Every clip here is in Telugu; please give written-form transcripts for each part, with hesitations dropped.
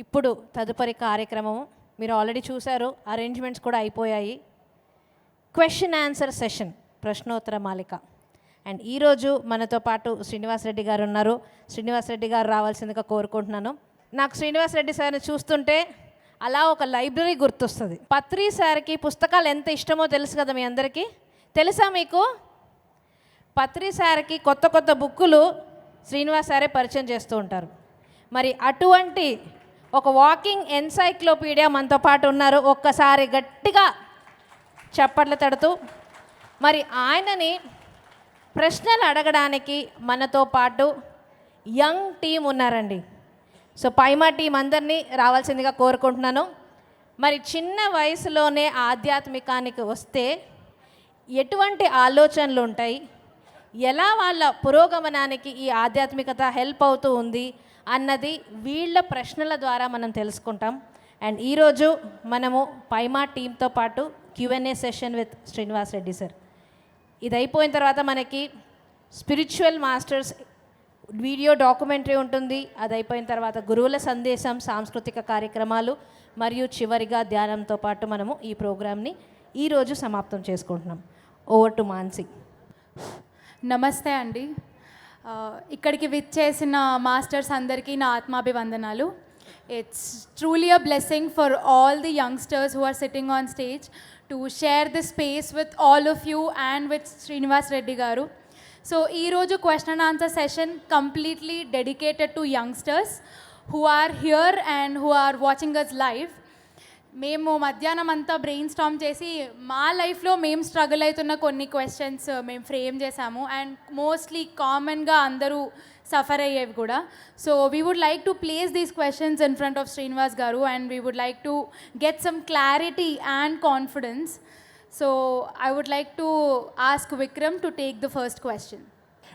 ఇప్పుడు తదుపరి కార్యక్రమం మీరు ఆల్రెడీ చూశారు, అరేంజ్మెంట్స్ కూడా అయిపోయాయి. Question answer session, ప్రశ్నోత్తర Malika. And ఈరోజు మనతో పాటు శ్రీనివాస్ రెడ్డి గారు ఉన్నారు. శ్రీనివాస్ రెడ్డి గారు రావాల్సిందిగా కోరుకుంటున్నాను. నాకు శ్రీనివాస్ రెడ్డి సార్ని చూస్తుంటే అలా ఒక లైబ్రరీ గుర్తొస్తుంది. పత్రి సార్కి పుస్తకాలు ఎంత ఇష్టమో తెలుసు కదా మీ అందరికీ. తెలుసా మీకు? పత్రి సార్కి కొత్త కొత్త బుక్కులు శ్రీనివాస్ సారే పరిచయం చేస్తూ ఉంటారు. మరి అటువంటి ఒక వాకింగ్ ఎన్సైక్లోపీడియా మనతో పాటు ఉన్నారు. ఒక్కసారి గట్టిగా చప్పట్లు తడుతూ మరి ఆయనని ప్రశ్నలు అడగడానికి మనతో పాటు యంగ్ టీం ఉన్నారండి. సో పైమా టీం అందరినీ రావాల్సిందిగా కోరుకుంటున్నాను. మరి చిన్న వయసులోనే ఆధ్యాత్మికానికి వస్తే ఎటువంటి ఆలోచనలు ఉంటాయి, ఎలా వాళ్ళ పురోగమనానికి ఈ ఆధ్యాత్మికత హెల్ప్ అవుతూ ఉంది అన్నది వీళ్ళ ప్రశ్నల ద్వారా మనం తెలుసుకుంటాం. అండ్ ఈరోజు మనము పైమా టీంతో పాటు Q&A session with Srinivas Reddy sir. ఇది అయిపోయిన తర్వాత మనకి స్పిరిచువల్ మాస్టర్స్ వీడియో డాక్యుమెంటరీ ఉంటుంది. అది అయిపోయిన తర్వాత గురువుల సందేశం, సాంస్కృతిక కార్యక్రమాలు మరియు చివరిగా ధ్యానంతో పాటు మనము ఈ ప్రోగ్రామ్ని ఈరోజు సమాప్తం చేసుకుంటున్నాం. Over to Mansi. నమస్తే అండి. ఇక్కడికి విచ్చేసిన మాస్టర్స్ అందరికీ నా ఆత్మాభివందనాలు. It's truly a blessing for all the youngsters who are sitting on stage to share the space with all of you and with Srinivas Reddy గారు. సో ఈరోజు question and answer session completely dedicated to youngsters who are here and who are watching us live. మేము మధ్యాహ్నం అంతా బ్రెయిన్ స్టామ్ చేసి మా లైఫ్లో మేము స్ట్రగుల్ అవుతున్న కొన్ని క్వశ్చన్స్ మేము ఫ్రేమ్ చేసాము. అండ్ మోస్ట్లీ కామన్గా అందరూ సఫర్ అయ్యేవి కూడా. So we would like to place these questions in front of Srinivas గారు and we would like to get some clarity and confidence. So I would like to ask Vikram to take the first question.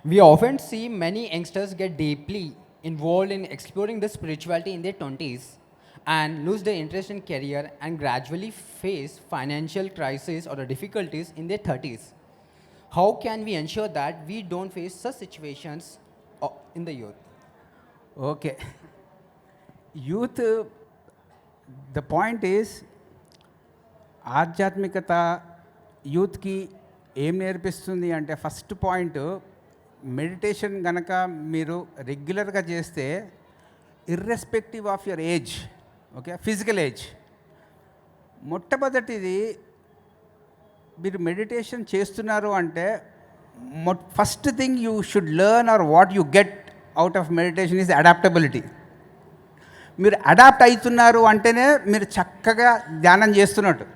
We often see many youngsters get deeply involved in exploring the spirituality in their 20s and lose their interest in career and gradually face financial crisis or difficulties in their 30s. How can we ensure that we don't face such situations in the youth? Okay. Youth, the point is, ఆధ్యాత్మికత యూత్కి ఏం నేర్పిస్తుంది అంటే ఫస్ట్ పాయింట్, మెడిటేషన్ కనుక మీరు రెగ్యులర్గా చేస్తే irrespective of your age, okay, physical age, మొట్టమొదటిది మీరు మెడిటేషన్ చేస్తున్నారు అంటే first thing you should learn or what you get out of meditation is adaptability. మీరు అడాప్ట్ అవుతున్నారు అంటేనే మీరు చక్కగా ధ్యానం చేస్తున్నట్టు.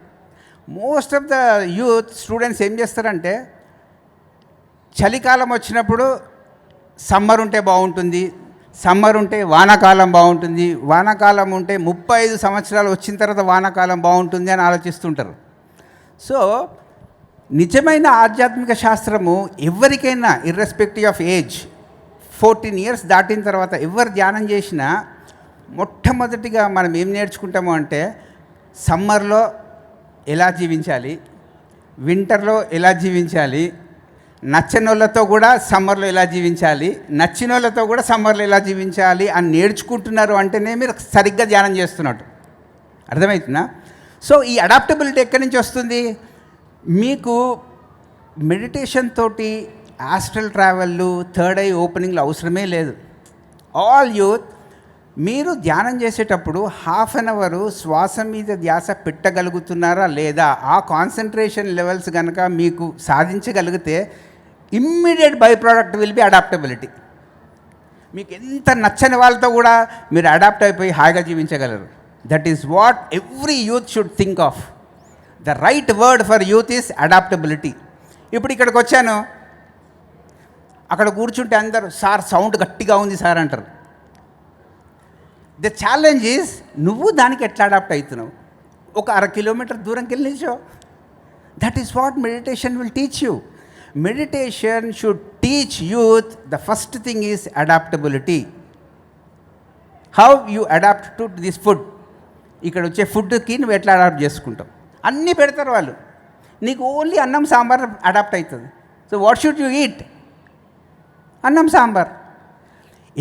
Most of the youth students ఏం చేస్తారంటే చలికాలం వచ్చినప్పుడు సమ్మర్ ఉంటే బాగుంటుంది, సమ్మర్ ఉంటే వానాకాలం బాగుంటుంది, వానాకాలం ఉంటే 35 సంవత్సరాలు వచ్చిన తర్వాత వానాకాలం బాగుంటుంది అని ఆలోచిస్తుంటారు. సో నిజమైన ఆధ్యాత్మిక శాస్త్రము ఎవరికైనా ఇర్రెస్పెక్టివ్ ఆఫ్ ఏజ్ 14 ఇయర్స్ దాటిన తర్వాత ఎవరు ధ్యానం చేసినా మొట్టమొదటిగా మనం ఏం నేర్చుకుంటాము అంటే సమ్మర్లో ఎలా జీవించాలి, వింటర్లో ఎలా జీవించాలి, నచ్చనోళ్ళతో కూడా సమ్మర్లో ఎలా జీవించాలి, నచ్చినోళ్ళతో కూడా సమ్మర్లో ఎలా జీవించాలి అని నేర్చుకుంటున్నారు అంటేనే మీరు సరిగ్గా ధ్యానం చేస్తున్నట్టు. అర్థమవుతుందా? సో ఈ అడాప్టబిలిటీ ఎక్కడి నుంచి వస్తుంది? మీకు మెడిటేషన్ తోటి ఆస్ట్రల్ ట్రావెల్లు, థర్డ్ ఐ ఓపెనింగ్లు అవసరమే లేదు. ఆల్ యూత్ మీరు ధ్యానం చేసేటప్పుడు హాఫ్ అన్ అవరు శ్వాస మీద ధ్యాస పెట్టగలుగుతున్నారా లేదా, ఆ కాన్సన్ట్రేషన్ లెవెల్స్ కనుక మీకు సాధించగలిగితే immediate by product will be adaptability. మీకు ఎంత నచ్చని వాళ్ళతో కూడా మీరు అడాప్ట్ అయిపోయి హాయిగా జీవించగలరు. That is what every youth should think of. The right word for youth is adaptability. ఇప్పుడు ఇక్కడికి వచ్చాను, అక్కడ కూర్చుంటే అందరూ సార్ సౌండ్ గట్టిగా ఉంది సార్ అంటారు. ద ఛాలెంజ్ ఈజ్ నువ్వు దానికి ఎట్లా అడాప్ట్ అవుతున్నావు. ఒక 1/2 కిలోమీటర్ దూరంకి వెళ్ళి నిల్చో. That is what meditation will teach you. Meditation should teach youth the first thing is adaptability. How you adapt to this food. ఇక్కడ వచ్చే ఫుడ్కి నువ్వు ఎట్లా అడాప్ట్ చేసుకుంటావు. అన్నీ పెడతారు వాళ్ళు, నీకు ఓన్లీ అన్నం సాంబార్ అడాప్ట్ అవుతుంది. So what should you eat? అన్నం సాంబార్.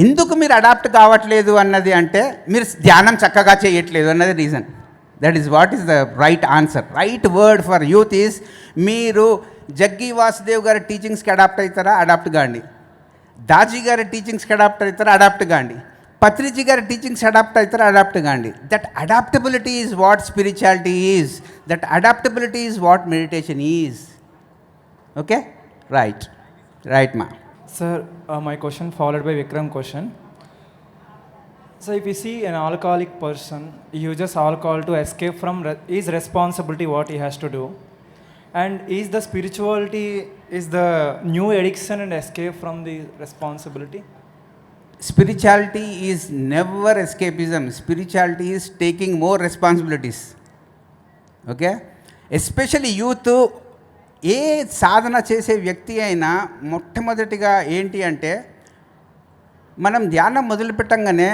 ఎందుకు మీరు అడాప్ట్ కావట్లేదు అన్నది అంటే మీరు ధ్యానం చక్కగా చేయట్లేదు అన్నది reason. That is what is the right answer. Right word for youth is మీరు జగ్గి వాసుదేవ్ గారి టీచింగ్స్కి అడాప్ట్ అవుతారా, అడాప్ట్ కాండి. దాజీ గారి టీచింగ్స్కి అడాప్ట్ అవుతారా, అడాప్ట్ కాండి. పత్రిజీ గారి టీచింగ్స్ అడాప్ట్ అవుతారా, అడాప్ట్ కాండి. That adaptability is what spirituality is. That adaptability is what meditation is. Okay, right మా. Sir, my question followed by Vikram question. So if you see an alcoholic person, he uses alcohol to escape from his responsibility, what he has to do. And is the spirituality is the new addiction and escape from the responsibility? Spirituality is never escapism. Spirituality is taking more responsibilities. Okay? Especially youth, ఏ సాధన చేసే వ్యక్తి అయినా మొట్టమొదటిగా ఏంటి అంటే మనం ధ్యానం మొదలుపెట్టంగానే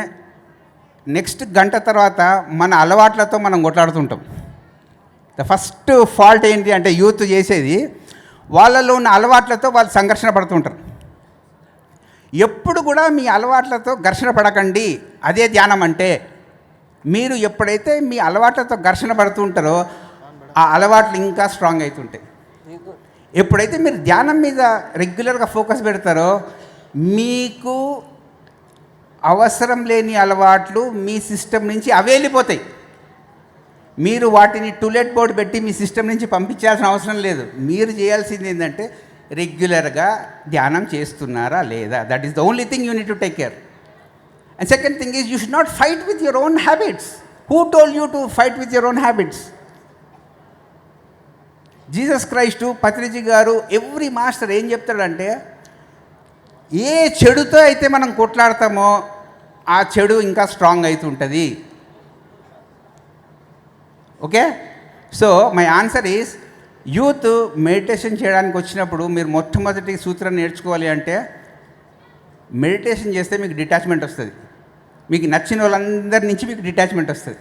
నెక్స్ట్ గంట తర్వాత మన అలవాట్లతో మనం కొట్లాడుతుంటాం. ద ఫస్ట్ ఫాల్ట్ ఏంటి అంటే యూత్ చేసేది వాళ్ళలో ఉన్న అలవాట్లతో వాళ్ళు సంఘర్షణ పడుతుంటారు. ఎప్పుడు కూడా మీ అలవాట్లతో ఘర్షణ పడకండి, అదే ధ్యానం అంటే. మీరు ఎప్పుడైతే మీ అలవాట్లతో ఘర్షణ పడుతుంటారో ఆ అలవాట్లు ఇంకా స్ట్రాంగ్ అవుతుంటాయి. ఎప్పుడైతే మీరు ధ్యానం మీద రెగ్యులర్గా ఫోకస్ పెడతారో మీకు అవసరం లేని అలవాట్లు మీ సిస్టమ్ నుంచి అవే వెళ్ళిపోతాయి. మీరు వాటిని టూలెట్ బోర్డు పెట్టి మీ సిస్టమ్ నుంచి పంపించాల్సిన అవసరం లేదు. మీరు చేయాల్సింది ఏంటంటే రెగ్యులర్గా ధ్యానం చేస్తున్నారా లేదా. That is the only thing you need to take care. And second thing is you should not fight with your own habits. Who told you to fight with your own habits? Jesus Christ, Patriji గారు, ఎవ్రీ మాస్టర్ ఏం చెప్తాడంటే ఏ చెడుతో అయితే మనం కొట్లాడతామో ఆ చెడు ఇంకా స్ట్రాంగ్ అవుతుంటుంది. Okay, so my answer is youth meditation చేయడానికి వచ్చినప్పుడు మీరు మొట్టమొదటి సూత్రం నేర్చుకోవాలి అంటే మెడిటేషన్ చేస్తే మీకు డిటాచ్మెంట్ వస్తుంది. మీకు నచ్చిన వాళ్ళందరి నుంచి మీకు డిటాచ్మెంట్ వస్తుంది.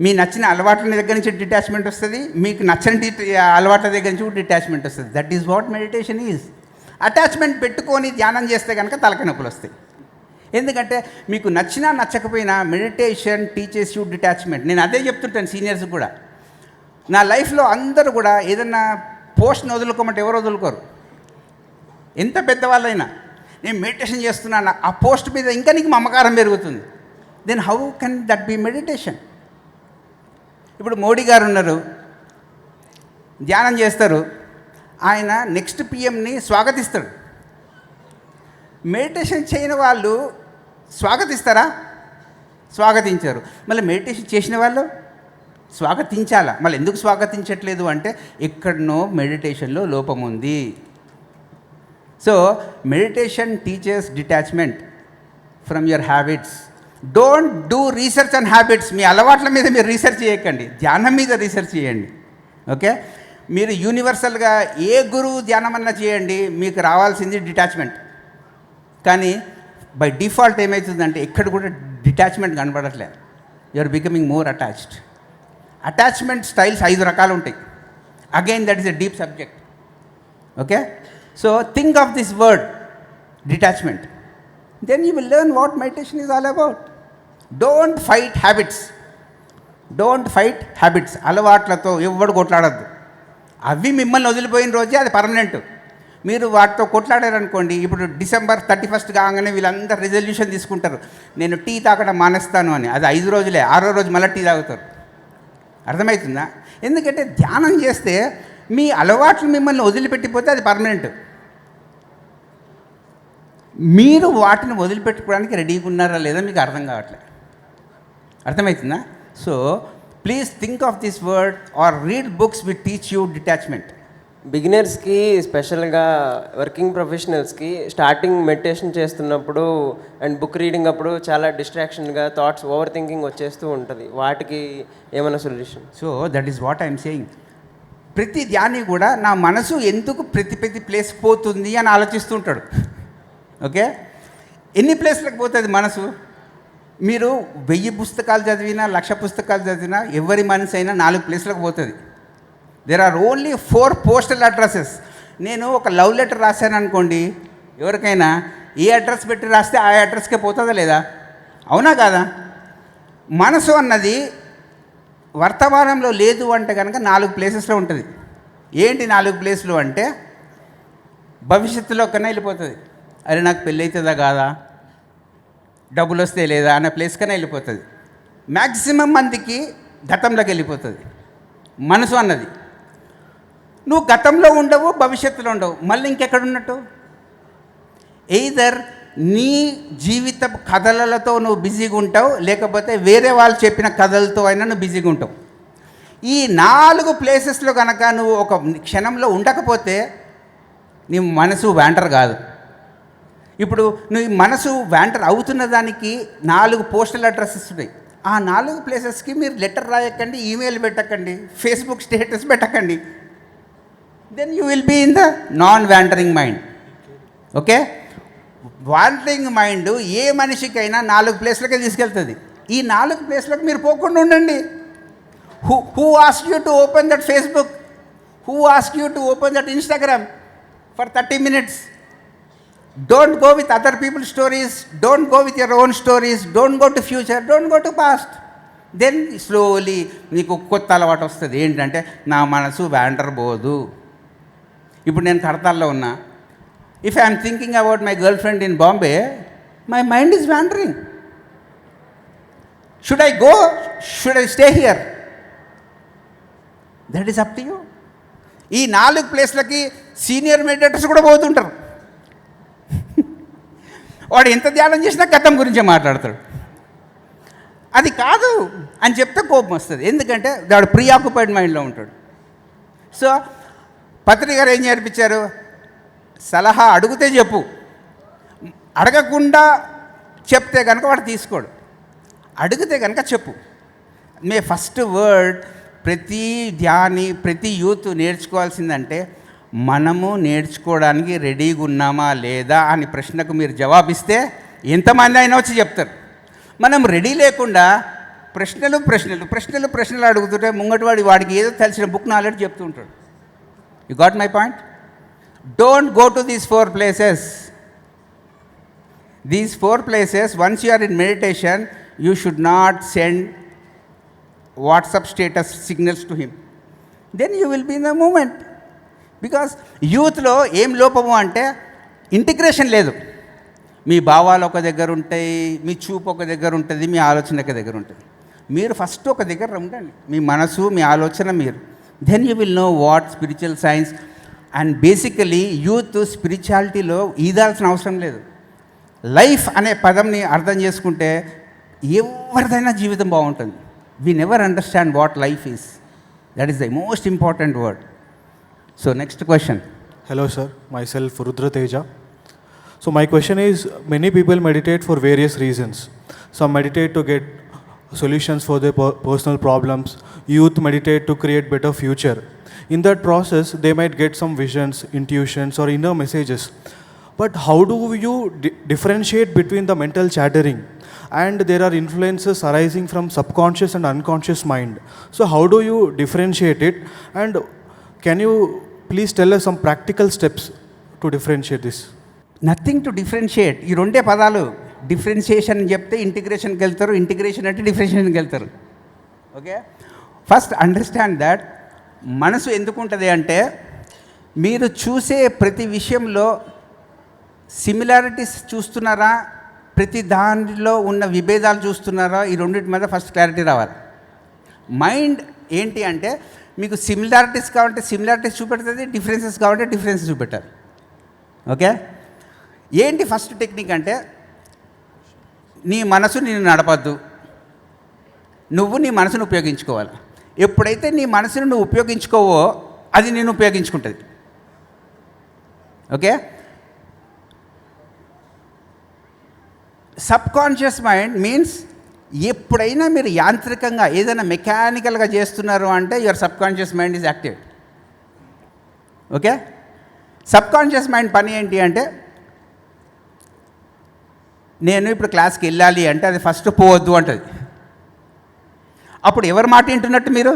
మీ నచ్చిన అలవాట్ల దగ్గర నుంచి డిటాచ్మెంట్ వస్తుంది. మీకు నచ్చని అలవాట్ల దగ్గర నుంచి కూడా డిటాచ్మెంట్ వస్తుంది. That is what meditation is. Attachment పెట్టుకొని ధ్యానం చేస్తే కనుక తలకాయ నొప్పులు వస్తాయి. ఎందుకంటే మీకు నచ్చినా నచ్చకపోయినా మెడిటేషన్ టీచెస్ యూ డిటాచ్మెంట్. నేను అదే చెప్తుంటాను సీనియర్స్ కూడా. నా లైఫ్లో అందరూ కూడా ఏదన్నా పోస్ట్ని వదులుకోమంటే ఎవరు వదులుకోరు. ఎంత పెద్దవాళ్ళైనా నేను మెడిటేషన్ చేస్తున్నాను, ఆ పోస్ట్ మీద ఇంకా నీకు మమకారం పెరుగుతుంది. Then how can that be meditation? ఇప్పుడు మోడీ గారు ఉన్నారు, ధ్యానం చేస్తారు, ఆయన నెక్స్ట్ పిఎంని స్వాగతిస్తాడు. మెడిటేషన్ చేయని వాళ్ళు స్వాగతిస్తారా? స్వాగతించారు. మళ్ళీ మెడిటేషన్ చేసిన వాళ్ళు స్వాగతించాలా? మళ్ళీ ఎందుకు స్వాగతించట్లేదు అంటే ఎక్కడనో మెడిటేషన్లో లోపం ఉంది. So meditation teachers detachment from your habits. Don't do research on habits. మీ అలవాట్ల మీద మీరు రీసెర్చ్ చేయకండి, ధ్యానం మీద రీసెర్చ్ చేయండి. ఓకే, మీరు యూనివర్సల్గా ఏ గురువు ధ్యానం అన్నా చేయండి, మీకు రావాల్సింది డిటాచ్మెంట్. కానీ బై డిఫాల్ట్ ఏమవుతుందంటే ఎక్కడ కూడా డిటాచ్మెంట్ కనబడట్లేదు. You are becoming more attached. Attachment styles 5 రకాలు ఉంటాయి. Again that is a deep subject. Okay, so think of this word detachment. Then you will learn what meditation is all about. Don't fight habits. Don't fight habits. అలవాట్లతో ఎవడు కొట్లాడద్దు. అవి మిమ్మల్ని వదిలిపోయిన రోజే అది పర్మనెంట్. మీరు వాటితో కొట్లాడారనుకోండి, ఇప్పుడు December 31 కాగానే వీళ్ళందరూ రిజల్యూషన్ తీసుకుంటారు, నేను టీ తాగడం మానేస్తాను అని. అది 5 రోజులే, 6వ రోజు మళ్ళీ టీ తాగుతారు. అర్థమవుతుందా? ఎందుకంటే ధ్యానం చేస్తే మీ అలవాట్లు మిమ్మల్ని వదిలిపెట్టిపోతే అది పర్మనెంట్. మీరు వాటిని వదిలిపెట్టుకోవడానికి రెడీగా ఉన్నారా లేదా మీకు అర్థం కావట్లేదు. అర్థమవుతుందా? So please think of this word or read books which teach you detachment. బిగినర్స్కి, స్పెషల్గా వర్కింగ్ ప్రొఫెషనల్స్కి స్టార్టింగ్ మెడిటేషన్ చేస్తున్నప్పుడు అండ్ బుక్ రీడింగ్ అప్పుడు చాలా డిస్ట్రాక్షన్గా థాట్స్, ఓవర్ థింకింగ్ వచ్చేస్తూ ఉంటుంది. వాటికి ఏమైనా solution? So that is what I'm saying. ప్రతి ధ్యాని కూడా నా మనసు ఎందుకు ప్రతి ప్లేస్కి పోతుంది అని ఆలోచిస్తుంటాడు. ఓకే, ఎన్ని ప్లేస్లకు పోతుంది మనసు? మీరు 1000 పుస్తకాలు చదివినా, 1,00,000 పుస్తకాలు చదివినా ఎవరి మనసు అయినా 4 ప్లేస్లకు పోతుంది. There are only 4 postal addresses. నేను ఒక లవ్ లెటర్ రాశాను అనుకోండి ఎవరికైనా, ఏ అడ్రస్ పెట్టి రాస్తే ఆ అడ్రస్కే పోతుందా లేదా? అవునా కాదా? మనసు అన్నది వర్తమానంలో లేదు అంటే కనుక 4 ప్లేసెస్లో ఉంటుంది. ఏంటి 4 ప్లేసులు అంటే, భవిష్యత్తులో కన్నా వెళ్ళిపోతుంది. అరే నాకు పెళ్ళి అవుతుందా కాదా, డబ్బులు వస్తే లేదా అనే ప్లేస్ కన్నా వెళ్ళిపోతుంది. మ్యాక్సిమం మందికి గతంలోకి వెళ్ళిపోతుంది మనసు అన్నది. నువ్వు గతంలో ఉండవు, భవిష్యత్తులో ఉండవు, మళ్ళీ ఇంకెక్కడ ఉన్నట్టు? ఎయిదర్ నీ జీవిత కథలతో నువ్వు బిజీగా ఉంటావు, లేకపోతే వేరే వాళ్ళు చెప్పిన కథలతో అయినా నువ్వు బిజీగా ఉంటావు. ఈ 4 ప్లేసెస్లో కనుక నువ్వు ఒక క్షణంలో ఉండకపోతే నీ మనసు వ్యాంటర్ కాదు. ఇప్పుడు నువ్వు మనసు వ్యాంటర్ అవుతున్న దానికి 4 పోస్టల్ అడ్రస్సెస్ ఉన్నాయి. ఆ 4 ప్లేసెస్కి మీరు లెటర్ రాయకండి, ఈమెయిల్ పెట్టకండి, ఫేస్బుక్ స్టేటస్ పెట్టకండి. Then you will be in the non wandering mind. Okay, wandering mind ఏ మనిషికైనా 4 ప్లేస్లకే తీసుకెళ్తుంది. ఈ 4 ప్లేస్లకు మీరు పోకుండా ఉండండి. Who ask you to open that Facebook? Who ask you to open that Instagram for 30 minutes? Don't go with other people's stories. Don't go with your own stories. Don't go to future. Don't go to past. Then slowly నీకు కొత్త అలవాటు వస్తుంది. ఏంటంటే నా మనసు వ్యాండర్ పోదు. ఇప్పుడు నేను కడతాల్లో ఉన్నా. If I'm thinking about my girl friend in Bombay, my mind is wandering. Should I go? Should I stay here? That is up to you. ఈ 4 ప్లేస్లకి సీనియర్ మెడిటేటర్స్ కూడా పోతుంటారు. వాడు ఎంత ధ్యానం చేసినా గతం గురించే మాట్లాడతాడు. అది కాదు అని చెప్తే కోపం వస్తుంది. ఎందుకంటే వాడు ప్రీఆక్యుపైడ్ మైండ్లో ఉంటాడు. సో పత్రి గారు ఏం నేర్పించారు? సలహా అడిగితే చెప్పు, అడగకుండా చెప్తే కనుక వాడు తీసుకోడు. అడిగితే కనుక చెప్పు. మే ఫస్ట్ వర్డ్ ప్రతి ధ్యాని, ప్రతి యూత్ నేర్చుకోవాల్సిందంటే, మనము నేర్చుకోవడానికి రెడీగా ఉన్నామా లేదా అని ప్రశ్నకు మీరు జవాబిస్తే ఎంతమంది అయినా వచ్చి చెప్తారు. మనం రెడీ లేకుండా ప్రశ్నలు అడుగుతుంటే ముంగటివాడి వాడికి ఏదో తెలిసిన బుక్ నాలెడ్జ్ చెప్తూ ఉంటాడు. You got my point? Don't go to these 4 places. These 4 places, once you are in meditation, you should not send WhatsApp status signals to him. Then you will be in the moment. Because యూత్లో ఏం లోపము అంటే ఇంటిగ్రేషన్ లేదు. మీ భావాలు ఒక దగ్గర ఉంటాయి, మీ చూపు ఒక దగ్గర ఉంటుంది, మీ ఆలోచన ఒక దగ్గర ఉంటుంది. మీరు ఫస్ట్ ఒక దగ్గర ఉండండి, మీ మనసు, మీ ఆలోచన మీరు. Then you will know what spiritual science. And basically youth స్పిరిచువాలిటీలో ఈదాల్సిన అవసరం లేదు. లైఫ్ అనే పదంని అర్థం చేసుకుంటే ఎవరిదైనా జీవితం బాగుంటుంది. We never understand what life is. That is the most important word. So next question. Hello sir, myself Rudra Teja. So my question is, many people meditate for various reasons. Some meditate to get solutions for their personal problems. Youth meditate to create better future. In that process, they might get some visions, intuitions or inner messages. But how do you differentiate between the mental chattering and there are influences arising from subconscious and unconscious mind? So how do you differentiate it, and can you please tell us some practical steps to differentiate this? Nothing to differentiate. ఈ 2 పదాలు. డిఫరెన్షియేషన్ అని చెప్తే ఇంటిగ్రేషన్కి వెళ్తారు, ఇంటిగ్రేషన్ అంటే డిఫరెన్షియేషన్కి వెళ్తారు. ఓకే, ఫస్ట్ అండర్స్టాండ్ దట్ మనసు ఎందుకు ఉంటుంది అంటే, మీరు చూసే ప్రతి విషయంలో సిమిలారిటీస్ చూస్తున్నారా, ప్రతి దానిలో ఉన్న విభేదాలు చూస్తున్నారా, ఈ 2 మీద ఫస్ట్ క్లారిటీ రావాలి. మైండ్ ఏంటి అంటే, మీకు సిమిలారిటీస్ కావాలంటే సిమిలారిటీస్ చూపెడుతుంది, డిఫరెన్సెస్ కావాలంటే డిఫరెన్సెస్ చూపెట్టాలి. ఓకే, ఏంటి ఫస్ట్ టెక్నిక్ అంటే, నీ మనసు నిన్ను నడపద్దు, నువ్వు నీ మనసును ఉపయోగించుకోవాలి. ఎప్పుడైతే నీ మనసును నువ్వు ఉపయోగించుకోవో అది నేను ఉపయోగించుకుంటుంది. ఓకే, సబ్కాన్షియస్ మైండ్ మీన్స్ ఎప్పుడైనా మీరు యాంత్రికంగా ఏదైనా మెకానికల్గా చేస్తున్నారు అంటే your subconscious mind is active. Okay, subconscious mind పని ఏంటి అంటే, నేను ఇప్పుడు క్లాస్కి వెళ్ళాలి అంటే అది ఫస్ట్ పోవద్దు అంటుంది. అప్పుడు ఎవరు మాట వింటున్నట్టు మీరు?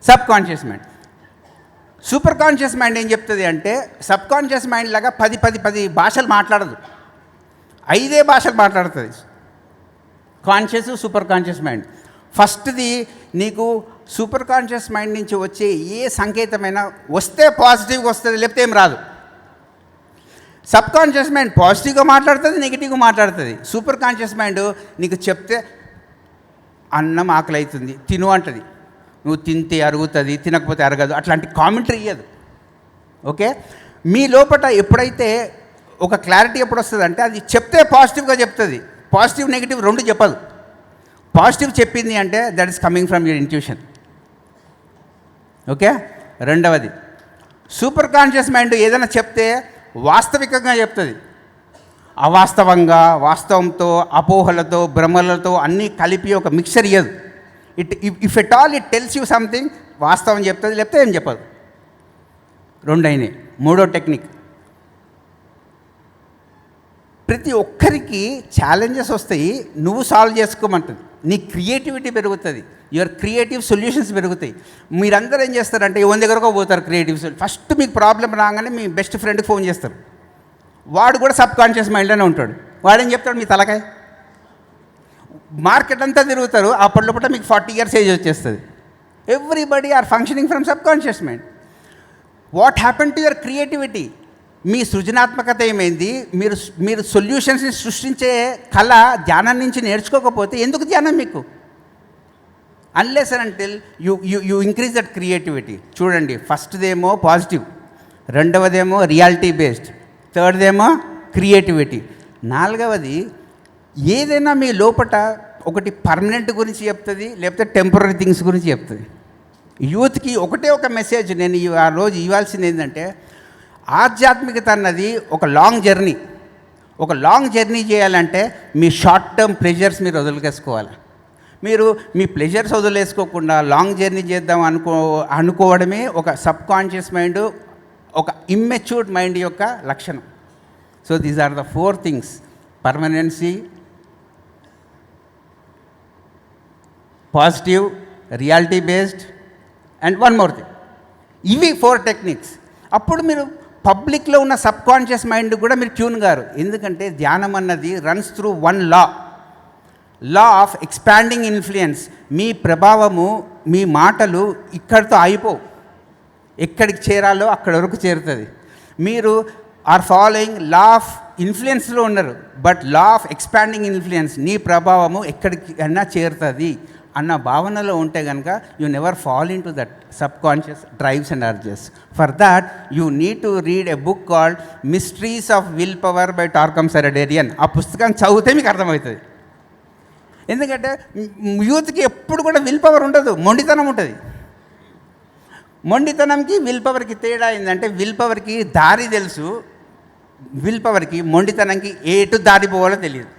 Subconscious mind. Super conscious mind ఏం చెప్తుంది అంటే సబ్ కాన్షియస్ మైండ్ లాగా 10 భాషలు మాట్లాడదు, 5 భాషలు మాట్లాడుతుంది కాన్షియస్ సూపర్ కాన్షియస్ మైండ్. ఫస్ట్ది నీకు సూపర్ కాన్షియస్ మైండ్ నుంచి వచ్చే ఏ సంకేతమైనా వస్తే పాజిటివ్గా వస్తుంది, లేకపోతే ఏం రాదు. సబ్ కాన్షియస్ మైండ్ పాజిటివ్గా మాట్లాడుతుంది, నెగిటివ్గా మాట్లాడుతుంది. సూపర్ కాన్షియస్ మైండ్ నీకు చెప్తే అన్నం ఆకలి అవుతుంది తిను అంటుంది, నువ్వు తింటే అరుగుతుంది, తినకపోతే అరగదు, అట్లాంటి కామెంటరీ ఇయ్యదు. ఓకే, మీ లోపల ఎప్పుడైతే ఒక క్లారిటీ ఎప్పుడు వస్తుంది అంటే అది చెప్తే పాజిటివ్గా చెప్తుంది, పాజిటివ్ నెగిటివ్ రెండు చెప్పదు. పాజిటివ్ చెప్పింది అంటే that is coming from your intuition. Okay, రెండవది సూపర్ కాన్షియస్ మైండ్ ఏదైనా చెప్తే వాస్తవికంగా చెప్తుంది, అవాస్తవంగా వాస్తవంతో అపోహలతో భ్రమలతో అన్నీ కలిపి ఒక మిక్చర్ ఇయ్యదు. If at all it tells you something వాస్తవం చెప్తుంది, లేకపోతే ఏం చెప్పదు. రెండైనాయి. మూడో టెక్నిక్, ప్రతి ఒక్కరికి ఛాలెంజెస్ వస్తాయి, నువ్వు సాల్వ్ చేసుకోమంటుంది, నీ క్రియేటివిటీ పెరుగుతుంది, యువర్ క్రియేటివ్ సొల్యూషన్స్ పెరుగుతాయి. మీరందరూ ఏం చేస్తారంటే ఎవరి దగ్గరకు పోతారు క్రియేటివ్ సొల్యూషన్. ఫస్ట్ మీకు ప్రాబ్లం రాగానే మీ బెస్ట్ ఫ్రెండ్కి ఫోన్ చేస్తారు, వాడు కూడా సబ్ కాన్షియస్ మైండ్లోనే ఉంటాడు. వాడేం చెప్తాడు, మీ తలకాయ మార్కెట్ అంతా తిరుగుతారు, అప్పటిలోపల మీకు 40 years ఏజ్ వచ్చేస్తుంది. Everybody are functioning from subconscious mind. What happen to your creativity? మీ సృజనాత్మకత ఏమైంది? మీరు సొల్యూషన్స్ని సృష్టించే కళ ధ్యానం నుంచి నేర్చుకోకపోతే ఎందుకు ధ్యానం మీకు? Unless and until you increase that creativity. చూడండి, ఫస్ట్దేమో పాజిటివ్, రెండవదేమో రియాలిటీ బేస్డ్, థర్డ్దేమో క్రియేటివిటీ, నాలుగవది ఏదైనా మీ లోపట ఒకటి పర్మనెంట్ గురించి చెప్తుంది, లేకపోతే టెంపరీ థింగ్స్ గురించి చెప్తుంది. యూత్కి ఒకటే ఒక మెసేజ్ నేను ఆ రోజు ఇవ్వాల్సింది ఏంటంటే, ఆధ్యాత్మికత అన్నది ఒక లాంగ్ జర్నీ. ఒక లాంగ్ జర్నీ చేయాలంటే మీ షార్ట్ టర్మ్ ప్లెజర్స్ మీరు వదిలేసుకోవాలి. మీరు మీ ప్లెజర్స్ వదిలేసుకోకుండా లాంగ్ జర్నీ చేద్దాం అనుకోవడమే ఒక సబ్ కాన్షియస్ మైండ్, ఒక ఇమ్మెచ్యూర్డ్ మైండ్ యొక్క లక్షణం. So these are the 4 things: permanency, positive, reality based and one more thing. ఇవి 4 టెక్నిక్స్. అప్పుడు మీరు పబ్లిక్లో ఉన్న సబ్ కాన్షియస్ మైండ్ కూడా మీరు ట్యూన్ గారు. ఎందుకంటే ధ్యానం అన్నది runs through one law of expanding influence. మీ ప్రభావము, మీ మాటలు ఇక్కడితో అయిపోవు, ఎక్కడికి చేరాలో అక్కడ వరకు చేరుతుంది. మీరు ఆర్ ఫాలోయింగ్ లా ఆఫ్ ఇన్ఫ్లుయెన్స్లో ఉన్నారు, but law of expanding influence, నీ ప్రభావము ఎక్కడికి అయినా చేరుతుంది అన్న భావనలో ఉంటే కనుక you never fall in to that subconscious drives and urges. For that you need to read a book called mysteries of will power by టార్కమ్ Seradarian. ఆ పుస్తకాన్ని చదివితే మీకు అర్థమవుతుంది. ఎందుకంటే యూత్కి ఎప్పుడు కూడా విల్ పవర్ ఉండదు, మొండితనం ఉంటుంది. మొండితనంకి విల్ పవర్కి తేడా ఏంటంటే, విల్ పవర్కి దారి తెలుసు, విల్ పవర్కి మొండితనంకి ఏటు దారి పోవాలో తెలియదు.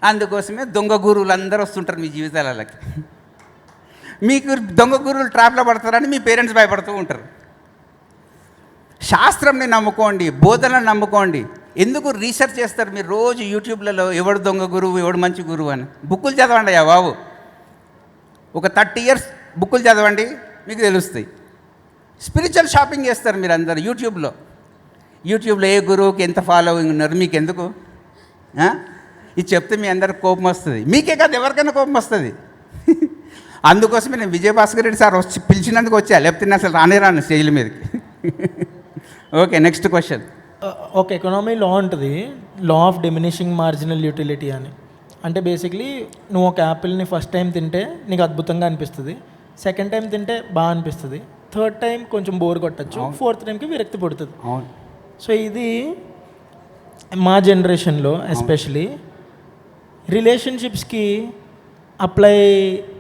అందుకోసమే దొంగ గురువులు అందరూ వస్తుంటారు మీ జీవితాలకి. మీకు దొంగ గురువులు ట్రాప్లో పడతారని మీ పేరెంట్స్ భయపడుతూ ఉంటారు. శాస్త్రంని నమ్ముకోండి, బోధనను నమ్ముకోండి. ఎందుకు రీసెర్చ్ చేస్తారు మీరు రోజు యూట్యూబ్లలో ఎవడు దొంగ గురువు, ఎవడు మంచి గురువు అని? బుక్కులు చదవండి అయ్యా బాబు, ఒక 30 years బుక్కులు చదవండి, మీకు తెలుస్తాయి. స్పిరిచువల్ షాపింగ్ చేస్తారు మీరు అందరు యూట్యూబ్లో ఏ గురువుకి ఎంత ఫాలోయింగ్ ఉన్నారు మీకు ఎందుకు? ఇది చెప్తే మీ అందరికి కోపం వస్తుంది, మీకే కాదు ఎవరికైనా కోపం వస్తుంది. అందుకోసమే నేను విజయభాస్కర్ రెడ్డి సార్ వచ్చి పిలిచినందుకు వచ్చా, లేకపోతే నేను అసలు రాను స్టేజ్ల మీదకి. Okay, next question. ఒక ఎకనామీ లా ఉంటుంది, law of diminishing marginal utility అని. అంటే బేసిక్లీ నువ్వు ఒక యాపిల్ని ఫస్ట్ టైం తింటే నీకు అద్భుతంగా అనిపిస్తుంది, సెకండ్ టైం తింటే బాగా అనిపిస్తుంది, థర్డ్ టైం కొంచెం బోర్ కొట్టచ్చు, ఫోర్త్ టైంకి విరక్తి పుడుతుంది. సో ఇది మా జనరేషన్లో ఎస్పెషలీ రిలేషన్షిప్స్కి అప్లై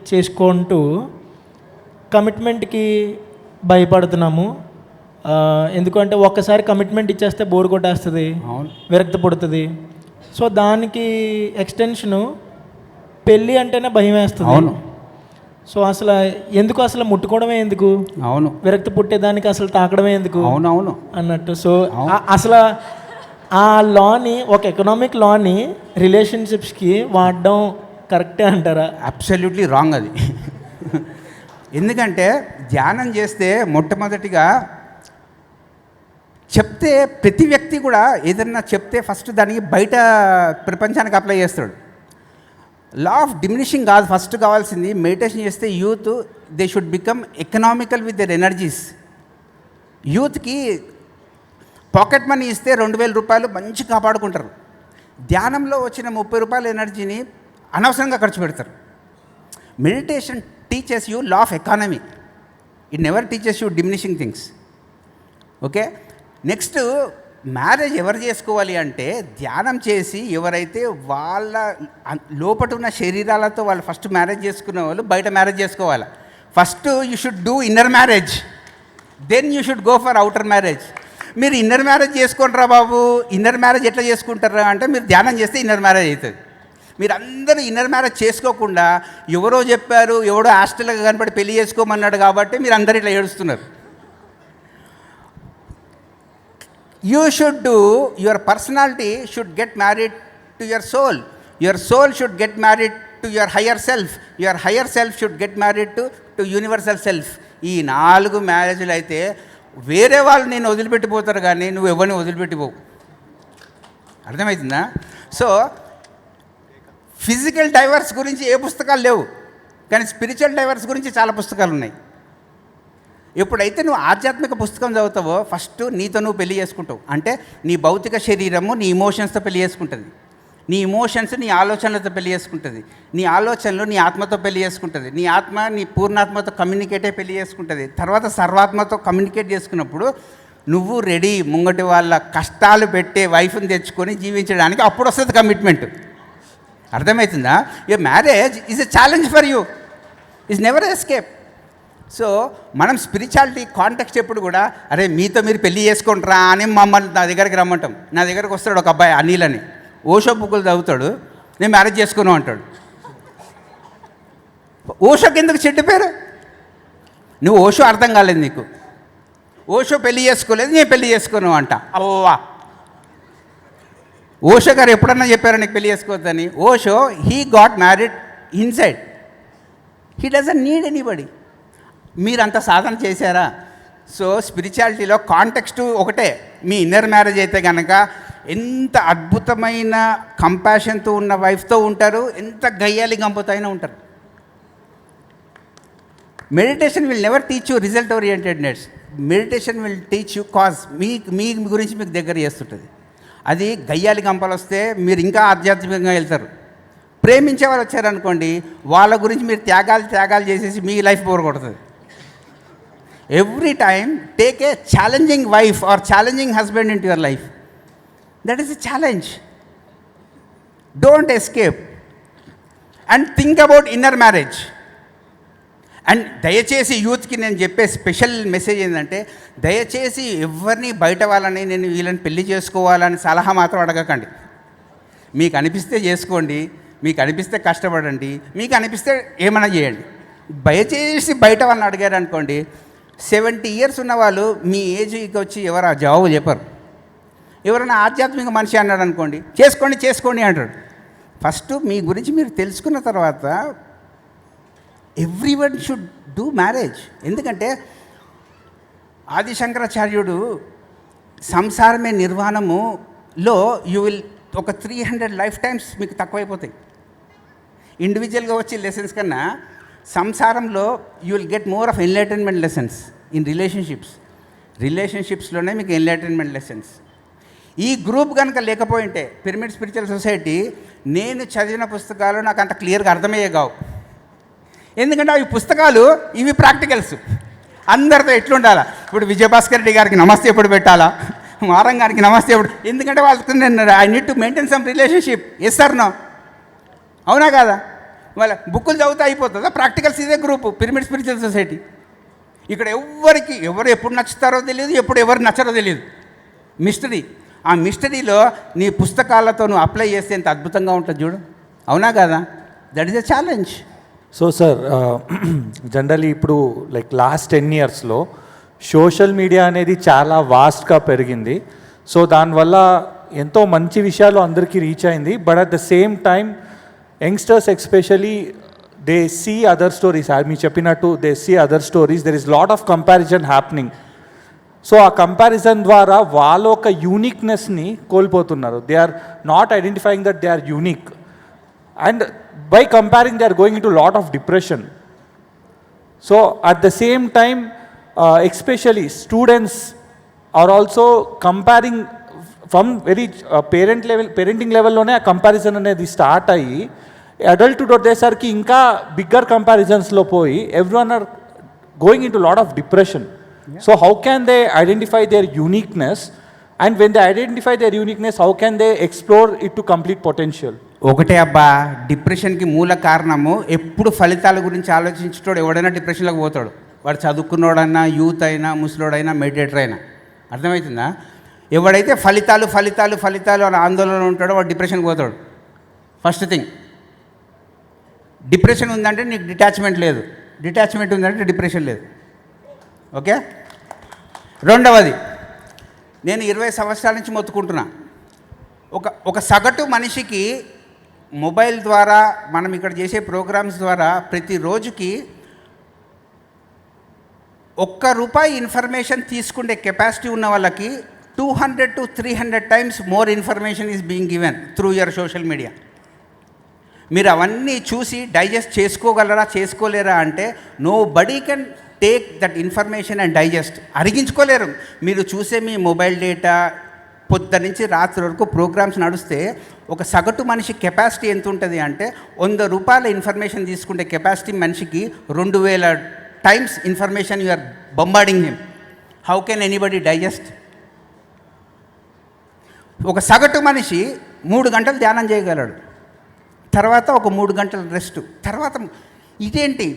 చేసుకుంటూ కమిట్మెంట్కి భయపడుతున్నాము. ఎందుకంటే ఒక్కసారి కమిట్మెంట్ ఇచ్చేస్తే బోర్ కొట్టేస్తుంది, విరక్తి పుడుతుంది. సో దానికి ఎక్స్టెన్షను పెళ్ళి అంటేనే భయం వేస్తుంది. సో అసలు అసలు ముట్టుకోవడమే ఎందుకు, విరక్తి పుట్టేదానికి అసలు తాకడమే ఎందుకు అన్నట్టు. సో అసలు ఆ లాని, ఒక ఎకనామిక్ లాని రిలేషన్షిప్స్కి వాడడం కరెక్టే అంటారా? అబ్సల్యూట్లీ రాంగ్ అది. ఎందుకంటే ధ్యానం చేస్తే మొట్టమొదటిగా చెప్తే ప్రతి వ్యక్తి కూడా ఏదన్నా చెప్తే ఫస్ట్ దానికి బయట ప్రపంచానికి అప్లై చేస్తాడు. లా ఆఫ్ డిమినిషింగ్ కాదు ఫస్ట్ కావాల్సింది. మెడిటేషన్ చేస్తే youth they should become economical with their energies. యూత్కి పాకెట్ మనీ ఇస్తే 2000 రూపాయలు మంచి కాపాడుకుంటారు. ధ్యానంలో వచ్చిన 30 రూపాయల ఎనర్జీని అనవసరంగా ఖర్చు పెడతారు. Meditation teaches you law of economy. It never teaches you diminishing things. Okay, next marriage ఎవరు చేసుకోవాలి అంటే ధ్యానం చేసి ఎవరైతే వాళ్ళ లోపట ఉన్న శరీరాలతో వాళ్ళు ఫస్ట్ మ్యారేజ్ చేసుకునే వాళ్ళు బయట మ్యారేజ్ చేసుకోవాలి. First you should do inner marriage, then you should go for outer marriage. మీరు ఇన్నర్ మ్యారేజ్ చేసుకుంటారా బాబు? ఇన్నర్ మ్యారేజ్ ఎట్లా చేసుకుంటారా అంటే మీరు ధ్యానం చేస్తే ఇన్నర్ మ్యారేజ్ అవుతుంది. మీరు అందరూ ఇన్నర్ మ్యారేజ్ చేసుకోకుండా ఎవరో చెప్పారు, ఎవడో హాస్టల్గా కనపడి పెళ్లి చేసుకోమన్నాడు కాబట్టి మీరు అందరు ఇట్లా ఏడుస్తున్నారు. You should do, your personality should get married to your soul. Your soul should get married to your higher self. Your higher self should get married to universal self. ఈ 4 మ్యారేజ్లు అయితే వేరే వాళ్ళు నేను వదిలిపెట్టిపోతారు కానీ నువ్వు ఎవరిని వదిలిపెట్టిపోవు. అర్థమవుతుందా? సో ఫిజికల్ డైవర్స్ గురించి ఏ పుస్తకాలు లేవు, కానీ స్పిరిచువల్ డైవర్స్ గురించి చాలా పుస్తకాలు ఉన్నాయి. ఎప్పుడైతే నువ్వు ఆధ్యాత్మిక పుస్తకం చదువుతావో ఫస్ట్ నీతో నువ్వు పెళ్లి చేసుకుంటావు. అంటే నీ భౌతిక శరీరము నీ ఇమోషన్స్తో పెళ్లి చేసుకుంటుంది, నీ ఇమోషన్స్ నీ ఆలోచనలతో పెళ్లి చేసుకుంటుంది, నీ ఆలోచనలు నీ ఆత్మతో పెళ్లి చేసుకుంటుంది, నీ ఆత్మ నీ పూర్ణాత్మతో కమ్యూనికేటే పెళ్లి చేసుకుంటుంది. తర్వాత సర్వాత్మతో కమ్యూనికేట్ చేసుకున్నప్పుడు నువ్వు రెడీ ముంగటి వాళ్ళ కష్టాలు పెట్టే వైఫ్ని తెచ్చుకొని జీవించడానికి. అప్పుడు వస్తుంది కమిట్మెంట్. అర్థమవుతుందా? A marriage is a challenge for you, is never escape. So మనం స్పిరిచువాలిటీ కాంటెక్స్ట్ ఎప్పుడు కూడా అరే మీతో మీరు పెళ్లి చేసుకుంటారా అని మమ్మల్ని నా దగ్గరికి రమ్మంటాం. నా దగ్గరకు వస్తాడు ఒక అబ్బాయి అనిల్ అని, ఓషో బుక్కులు చదువుతాడు, నేను మ్యారేజ్ చేసుకున్నావు అంటాడు. ఓషోకి ఎందుకు చెడ్డ పేరు? నువ్వు ఓషో అర్థం కాలేదు నీకు. ఓషో పెళ్లి చేసుకోలేదు, నేను పెళ్లి చేసుకున్నావు అంట. అవ్వా, ఓషో గారు ఎప్పుడన్నా చెప్పారా నీకు పెళ్లి చేసుకోవద్దని? Osho he got married inside, he doesn't need anybody. మీరంత సాధన చేశారా? సో స్పిరిచువాలిటీలో కాంటెక్స్ట్ ఒకటే. మీ ఇన్నర్ మ్యారేజ్ అయితే కనుక ఎంత అద్భుతమైన కంపాషన్తో ఉన్న వైఫ్తో ఉంటారు, ఎంత గయ్యాలి గంపతో అయినా ఉంటారు. Meditation will never teach you result orientedness. Meditation will teach you cause. మీ గురించి మీకు దగ్గర చేస్తుంటుంది. అది గయ్యాలి గంపలు వస్తే మీరు ఇంకా ఆధ్యాత్మికంగా వెళ్తారు. ప్రేమించేవారు వచ్చారనుకోండి, వాళ్ళ గురించి మీరు త్యాగాలు చేసేసి మీ లైఫ్ బోర్ కొడుతుంది. Every time take a challenging wife or challenging husband in to your life. That is a challenge. Don't escape and think about inner marriage. And దయచేసి యూత్కి నేను చెప్పే స్పెషల్ మెసేజ్ ఏంటంటే, దయచేసి ఎవరిని బయట వాళ్ళని నేను వీళ్ళని పెళ్లి చేసుకోవాలని సలహా మాత్రం అడగకండి. మీకు అనిపిస్తే చేసుకోండి, మీకు అనిపిస్తే కష్టపడండి, మీకు అనిపిస్తే ఏమైనా చేయండి. దయచేసి బయట వాళ్ళని అడిగారు అనుకోండి, 70 years ఉన్నవాళ్ళు మీ ఏజ్కి వచ్చి ఎవరు ఆ జవాబు చెప్పరు. ఎవరైనా ఆధ్యాత్మిక మనిషి అన్నాడు అనుకోండి, చేసుకోండి అంటాడు. ఫస్ట్ మీ గురించి మీరు తెలుసుకున్న తర్వాత ఎవ్రీవన్ షుడ్ డూ మ్యారేజ్. ఎందుకంటే ఆది శంకరాచార్యుడు సంసారమే నిర్వాణములో యూ విల్ ఒక 300 లైఫ్ టైమ్స్ మీకు తక్కువైపోతాయి. ఇండివిజువల్గా వచ్చే లెసన్స్ కన్నా సంసారంలో you will get more of enlightenment lessons in రిలేషన్షిప్స్లోనే మీకు ఎన్లైటన్మెంట్ లెసన్స్. ఈ గ్రూప్ కనుక లేకపోయింటే పిరమిడ్ స్పిరిచువల్ సొసైటీ, నేను చదివిన పుస్తకాలు నాకు అంత క్లియర్గా అర్థమయ్యే కావు. ఎందుకంటే అవి పుస్తకాలు, ఇవి ప్రాక్టికల్స్. అందరితో ఎట్లుండాలా? ఇప్పుడు విజయభాస్కర్ రెడ్డి గారికి నమస్తే ఎప్పుడు పెట్టాలా, మారం గారికి నమస్తే ఎప్పుడు, ఎందుకంటే వాళ్ళతో నేను I need to maintain some relationship. Yes sir no, అవునా కాదా? వాళ్ళ బుక్కులు చదివితే అయిపోతుందా? ప్రాక్టికల్స్ ఇదే గ్రూపు పిరమిడ్ స్పిరిచువల్ సొసైటీ. ఇక్కడ ఎవరు ఎప్పుడు నచ్చుతారో తెలియదు, ఎప్పుడు ఎవరు నచ్చరో తెలియదు. మిస్టరీ. ఆ మిస్టరీలో నీ పుస్తకాలతో నువ్వు అప్లై చేస్తే ఎంత అద్భుతంగా ఉంటుంది చూడు, అవునా కాదా? That is a challenge. So sir, generally ఇప్పుడు లైక్ లాస్ట్ 10 yearsలో సోషల్ మీడియా అనేది చాలా వాస్ట్గా పెరిగింది. సో దానివల్ల ఎంతో మంచి విషయాలు అందరికీ రీచ్ అయింది. But at the same time youngsters especially they see other stories, మీ చెప్పినట్టు they see other stories, there is lot of comparison happening. So ఆ కంపారిజన్ ద్వారా వాళ్ళ ఒక యూనిక్నెస్ని కోల్పోతున్నారు. They are not identifying that they are unique, and by comparing they are going in to lot of depression. So at the same time especially students are also comparing from very parenting లెవెల్లోనే ఆ కంపారిజన్ అనేది స్టార్ట్ అయ్యి అడల్ట్హుడ్ వచ్చేసరికి ఇంకా బిగ్గర్ కంపారిజన్స్లో పోయి everyone are going in to lot of depression. So how can they identify their uniqueness, and when they identify their uniqueness, how can they explore it to complete potential? ఒకటే అబ్బా, డిప్రెషన్కి మూల కారణము ఎప్పుడు ఫలితాల గురించి ఆలోచించేటోడు ఎవడైనా డిప్రెషన్లోకి పోతాడు. వాడు చదువుకున్నోడైనా, యూత్ అయినా, ముసలోడైనా, మెడిటేటర్ అయినా. అర్థమవుతుందా? ఎవడైతే ఫలితాలు ఫలితాలు ఫలితాలు అని ఆందోళన ఉంటాడో వాడు డిప్రెషన్కి పోతాడు. ఫస్ట్ థింగ్, డిప్రెషన్ ఉందంటే నీకు డిటాచ్మెంట్ లేదు, డిటాచ్మెంట్ ఉందంటే డిప్రెషన్ లేదు. ఓకే. రెండవది, నేను 20 సంవత్సరాల నుంచి మొత్తుకుంటున్నా, ఒక సగటు మనిషికి మొబైల్ ద్వారా మనం ఇక్కడ చేసే ప్రోగ్రామ్స్ ద్వారా ప్రతి రోజుకి ₹1 ఇన్ఫర్మేషన్ తీసుకునే కెపాసిటీ ఉన్న వాళ్ళకి 200 to 300 times more information is being given through your social media. మీరు అవన్నీ చూసి డైజెస్ట్ చేసుకోగలరా, చేసుకోలేరా అంటే nobody can take that information and digest. అరిగించుకోలేరు. మీరు చూసే మీ మొబైల్ డేటా పొద్దు నుంచి రాత్రి వరకు ప్రోగ్రామ్స్ నడుస్తే ఒక సగటు మనిషి కెపాసిటీ ఎంత ఉంటుంది అంటే ₹100 ఇన్ఫర్మేషన్ తీసుకుంటే కెపాసిటీ మనిషికి 2000 times information you are bombarding him. How can anybody digest? ఒక సగటు మనిషి 3 గంటలు ధ్యానం చేయగలడు, తర్వాత ఒక 3 గంటలు రెస్ట్, తర్వాత ఇదేంటి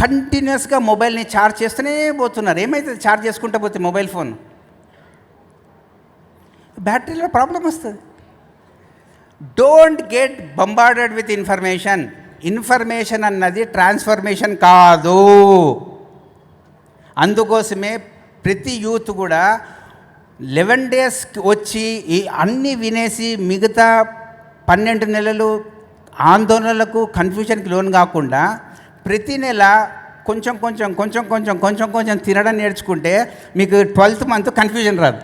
కంటిన్యూస్గా మొబైల్ని ఛార్జ్ చేస్తూనే పోతున్నారు. ఏమైతుంది ఛార్జ్ చేసుకుంటూ పోతే మొబైల్ ఫోన్? బ్యాటరీలో ప్రాబ్లం వస్తుంది. Don't get bombarded with information. Information అన్నది ట్రాన్స్ఫర్మేషన్ కాదు. అందుకోసమే ప్రతి యూత్ కూడా 11 days వచ్చి ఈ అన్నీ వినేసి మిగతా 12 నెలలు ఆందోళనలకు, కన్ఫ్యూజన్కి లోన్ కాకుండా ప్రతి నెల కొంచెం కొంచెం కొంచెం కొంచెం కొంచెం కొంచెం తినడం నేర్చుకుంటే మీకు 12th month కన్ఫ్యూజన్ రాదు.